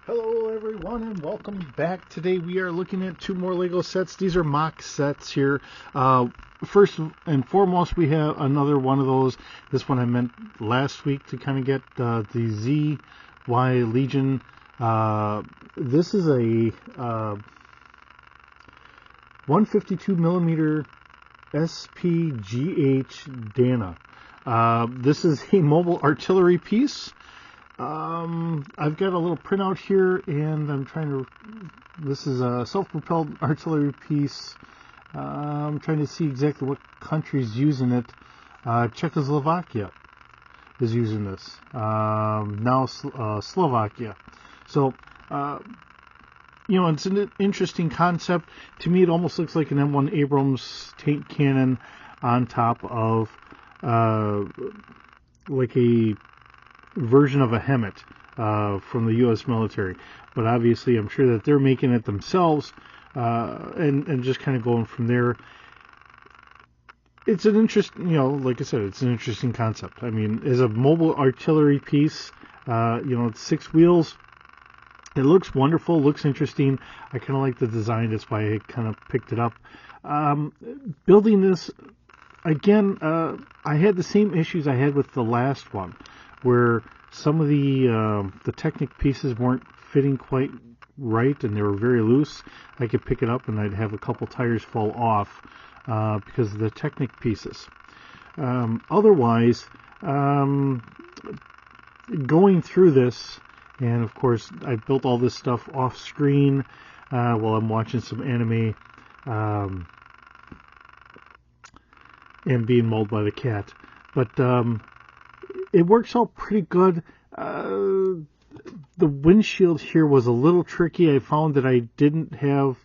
Hello everyone and welcome back. Today we are looking at two more Lego sets. These are mock sets here. First and foremost, we have another one of those. This one I meant last week to kind of get the ZY Legion. This is a 152 millimeter SPGH Dana. This is a mobile artillery piece. I've got a little printout here, and I'm trying to. This is a self-propelled artillery piece. I'm trying to see exactly what country's using it. Czechoslovakia is using this. Now Slovakia. So, it's an interesting concept. To me, it almost looks like an M1 Abrams tank cannon on top of like a version of a Hemet from the U.S. military, but obviously I'm sure that they're making it themselves, and just kind of going from there. It's an interesting, like I said, it's an interesting concept. I mean, as a mobile artillery piece, it's 6 wheels. It looks wonderful, looks interesting. I kind of like the design. That's why I kind of picked it up. Building this, again, I had the same issues I had with the last one, where some of the Technic pieces weren't fitting quite right and they were very loose. I could pick it up and I'd have a couple tires fall off because of the Technic pieces. Otherwise, going through this, and of course I built all this stuff off screen while I'm watching some anime and being mauled by the cat. But it works out pretty good. The windshield here was a little tricky. I found that I didn't have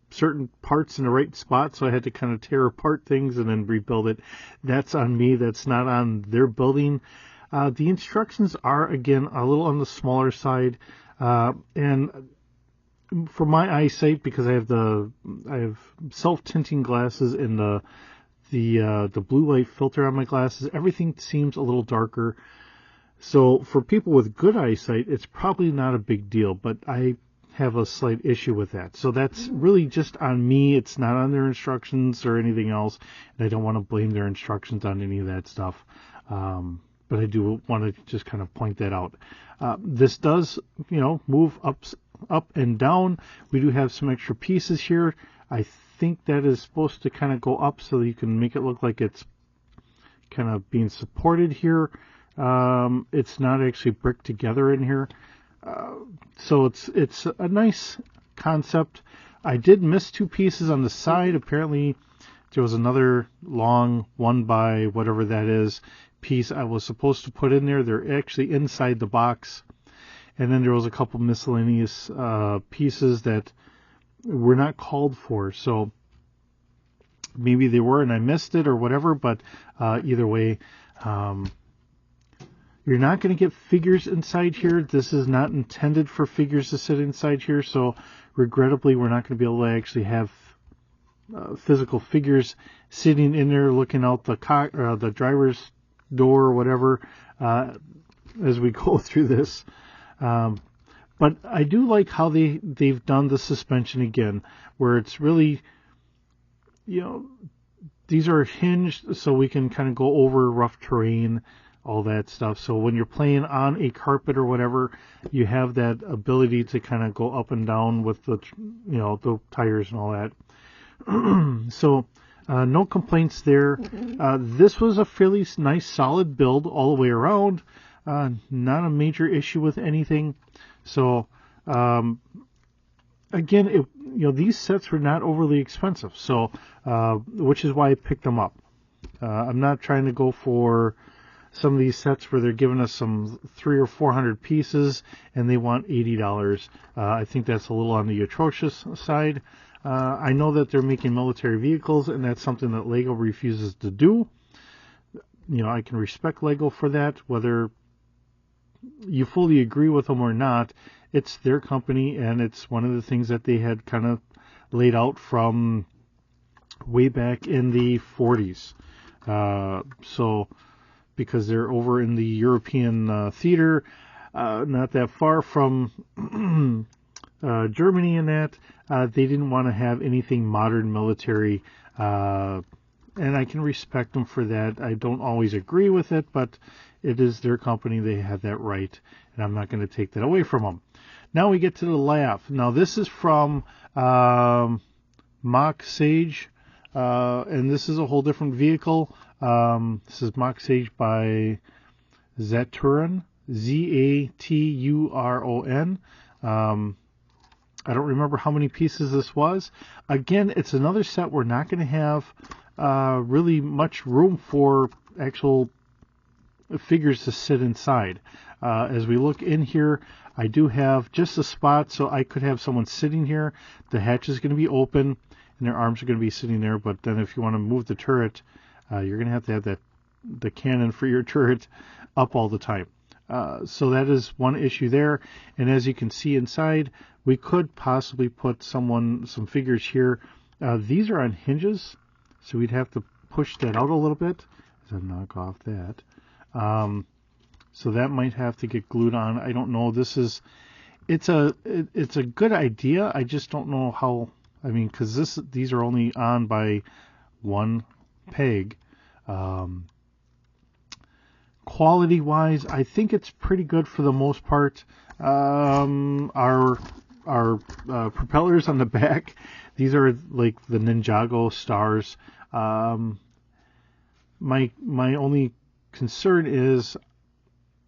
certain parts in the right spot, so I had to kind of tear apart things and then rebuild it. That's on me. That's not on their building. The instructions are, again, a little on the smaller side. And for my eyesight, because I have self-tinting glasses and the blue light filter on my glasses, everything seems a little darker. So for people with good eyesight, it's probably not a big deal, but I have a slight issue with that. So that's really just on me. It's not on their instructions or anything else, and I don't want to blame their instructions on any of that stuff. But I do want to just kind of point that out. This does, move up and down. We do have some extra pieces here. I think that is supposed to kind of go up so that you can make it look like it's kind of being supported here. It's not actually bricked together in here. So it's a nice concept. I did miss 2 pieces on the side. Apparently there was another long 1 by whatever that is piece I was supposed to put in there. They're actually inside the box. And then there was a couple miscellaneous pieces that were not called for, so maybe they were and I missed it or whatever, but either way, you're not going to get figures inside here. This is not intended for figures to sit inside here, so regrettably we're not going to be able to actually have physical figures sitting in there looking out the driver's door or whatever as we go through this. But I do like how they've done the suspension again, where it's really, these are hinged so we can kind of go over rough terrain, all that stuff. So when you're playing on a carpet or whatever, you have that ability to kind of go up and down with the tires and all that. So no complaints there. This was a fairly nice solid build all the way around. Not a major issue with anything. So, again, these sets were not overly expensive, so which is why I picked them up. I'm not trying to go for some of these sets where they're giving us some 300 or 400 pieces and they want $80. I think that's a little on the atrocious side. I know that they're making military vehicles, and that's something that Lego refuses to do. I can respect Lego for that, whether you fully agree with them or not. It's their company, and it's one of the things that they had kind of laid out from way back in the 40s. So because they're over in the European theater, not that far from Germany in that. They didn't want to have anything modern military, and I can respect them for that. I don't always agree with it, but it is their company. They have that right, and I'm not going to take that away from them. Now we get to the LAV. Now this is from Mock Sage, and this is a whole different vehicle. This is Mock Sage by Zaturon, Zaturon. I don't remember how many pieces this was. Again, it's another set we're not going to have really much room for actual figures to sit inside. As we look in here, I do have just a spot, so I could have someone sitting here. The hatch is going to be open, and their arms are going to be sitting there. But then if you want to move the turret, you're going to have the cannon for your turret up all the time. So that is one issue there. And as you can see inside, we could possibly put some figures here. These are on hinges, so we'd have to push that out a little bit as I knock off that. So that might have to get glued on. I don't know. It's a good idea. I just don't know how. I mean, because these are only on by one peg. Quality wise, I think it's pretty good for the most part. Our propellers on the back, these are like the Ninjago stars. My only concern is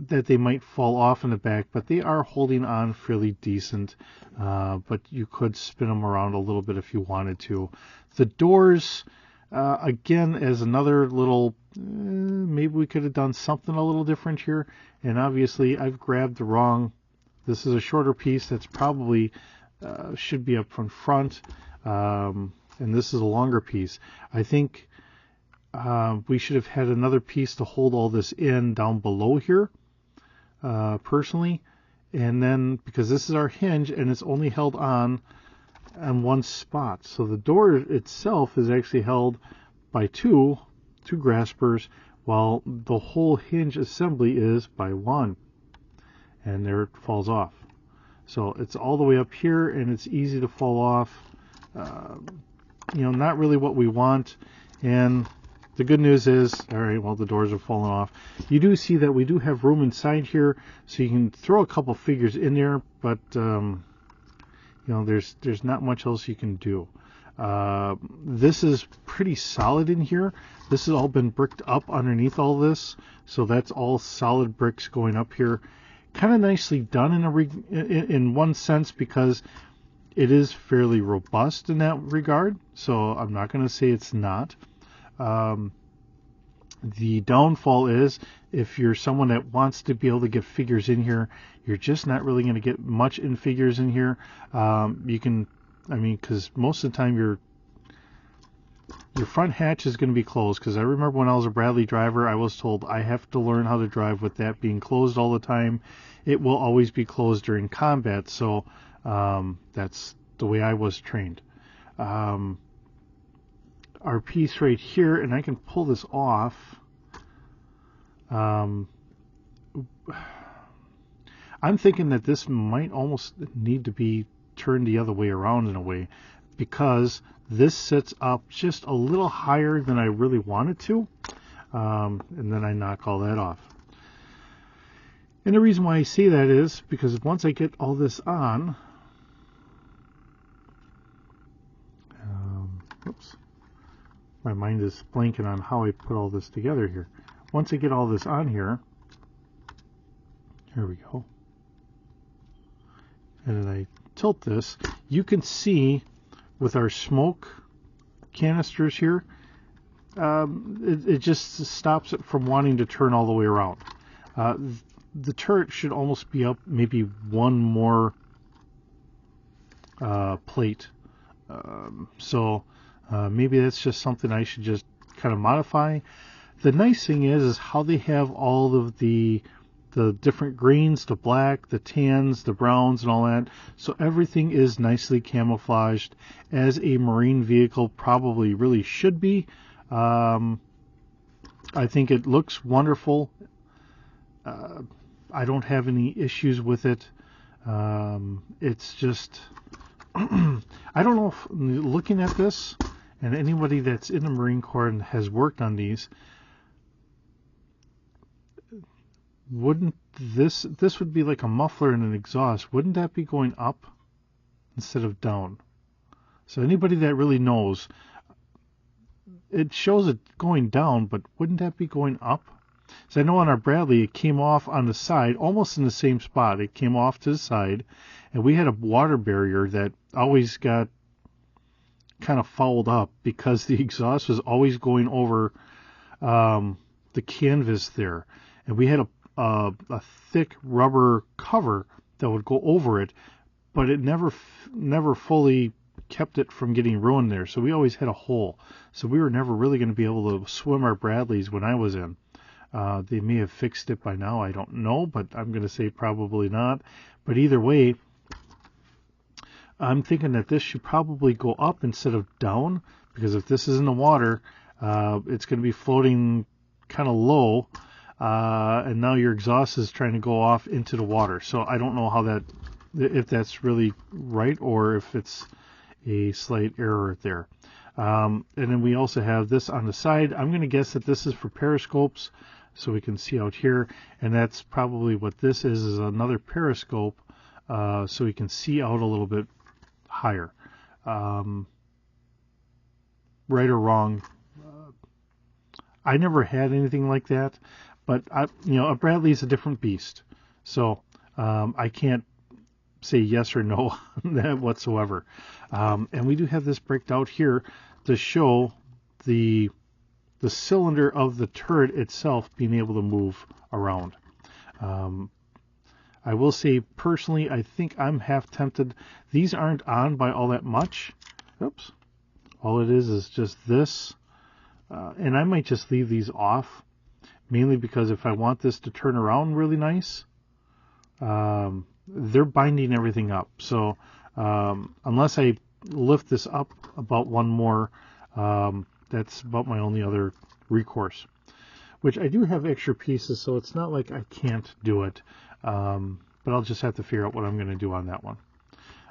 that they might fall off in the back, but they are holding on fairly decent. But you could spin them around a little bit if you wanted to. The doors, again, as another little, maybe we could have done something a little different here. And obviously I've grabbed the wrong, this is a shorter piece that's probably should be up front. And this is a longer piece. I think we should have had another piece to hold all this in down below here, personally. And then, because this is our hinge and it's only held on one spot. So the door itself is actually held by two graspers, while the whole hinge assembly is by one. And there it falls off. So it's all the way up here and it's easy to fall off. Not really what we want. And the good news is, all right, well, the doors are falling off. You do see that we do have room inside here, so you can throw a couple figures in there, but there's not much else you can do. This is pretty solid in here. This has all been bricked up underneath all this, so that's all solid bricks going up here. Kind of nicely done in one sense, because it is fairly robust in that regard. So I'm not going to say it's not. The downfall is, if you're someone that wants to be able to get figures in here, you're just not really going to get much in figures in here. Because most of the time your front hatch is going to be closed. Because I remember when I was a Bradley driver, I was told I have to learn how to drive with that being closed all the time. It will always be closed during combat. So that's the way I was trained. Our piece right here, and I can pull this off. I'm thinking that this might almost need to be turned the other way around in a way, because this sits up just a little higher than I really wanted to, and then I knock all that off. And the reason why I say that is because once I get all this on, oops. My mind is blanking on how I put all this together here. Once I get all this on here, here we go. And then I tilt this, you can see with our smoke canisters here, it just stops it from wanting to turn all the way around. The turret should almost be up maybe one more plate. Maybe that's just something I should just kind of modify. The nice thing is how they have all of the different greens, the black, the tans, the browns, and all that. So everything is nicely camouflaged, as a marine vehicle probably really should be. I think it looks wonderful. I don't have any issues with it. It's just, I don't know if, looking at this, and anybody that's in the Marine Corps and has worked on these, wouldn't this would be like a muffler and an exhaust, wouldn't that be going up instead of down? So anybody that really knows, it shows it going down, but wouldn't that be going up? So I know on our Bradley, it came off on the side, almost in the same spot. It came off to the side, and we had a water barrier that always got kind of fouled up because the exhaust was always going over the canvas there. And we had a thick rubber cover that would go over it, but it never fully kept it from getting ruined there. So we always had a hole. So we were never really going to be able to swim our Bradleys when I was in. They may have fixed it by now, I don't know, but I'm going to say probably not. But either way, I'm thinking that this should probably go up instead of down, because if this is in the water, it's going to be floating kind of low, and now your exhaust is trying to go off into the water. So I don't know how that, if that's really right or if it's a slight error there. And then we also have this on the side. I'm going to guess that this is for periscopes, so we can see out here, and that's probably what this is another periscope, so we can see out a little bit higher. Right or wrong, I never had anything like that, but a Bradley is a different beast, so I can't say yes or no on that whatsoever. And we do have this bricked out here to show the cylinder of the turret itself being able to move around. I will say personally, I think I'm half tempted. These aren't on by all that much. Oops. All it is just this. And I might just leave these off, mainly because if I want this to turn around really nice, they're binding everything up. So unless I lift this up about one more, that's about my only other recourse, which I do have extra pieces, so it's not like I can't do it, but I'll just have to figure out what I'm going to do on that one.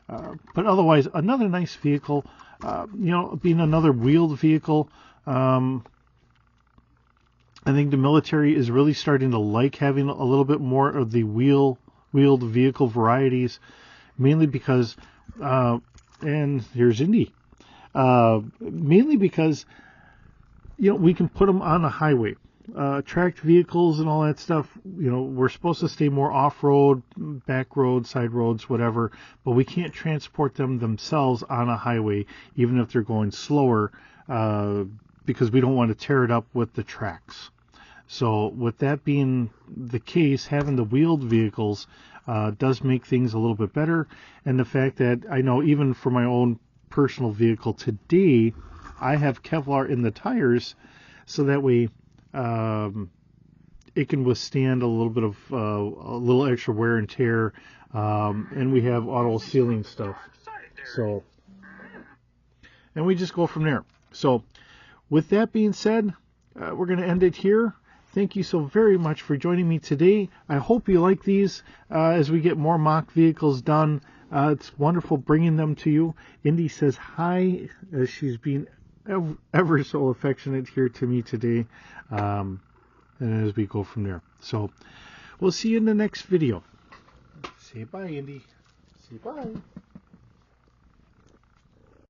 But otherwise, another nice vehicle, being another wheeled vehicle. I think the military is really starting to like having a little bit more of the wheeled vehicle varieties, mainly because, and here's Indy, mainly because we can put them on a highway. Tracked vehicles and all that stuff, we're supposed to stay more off-road, back road, side roads, whatever, but we can't transport them themselves on a highway, even if they're going slower, because we don't want to tear it up with the tracks. So with that being the case, having the wheeled vehicles does make things a little bit better. And the fact that I know even for my own personal vehicle today, I have Kevlar in the tires, so that way it can withstand a little bit of a little extra wear and tear, and we have auto sealing stuff. So, and we just go from there. So with that being said, we're going to end it here. Thank you so very much for joining me today. I hope you like these as we get more mock vehicles done. It's wonderful bringing them to you. Indy says hi, as she's being ever so affectionate here to me today. And as we go from there. So we'll see you in the next video. Say bye, Indy. Say bye.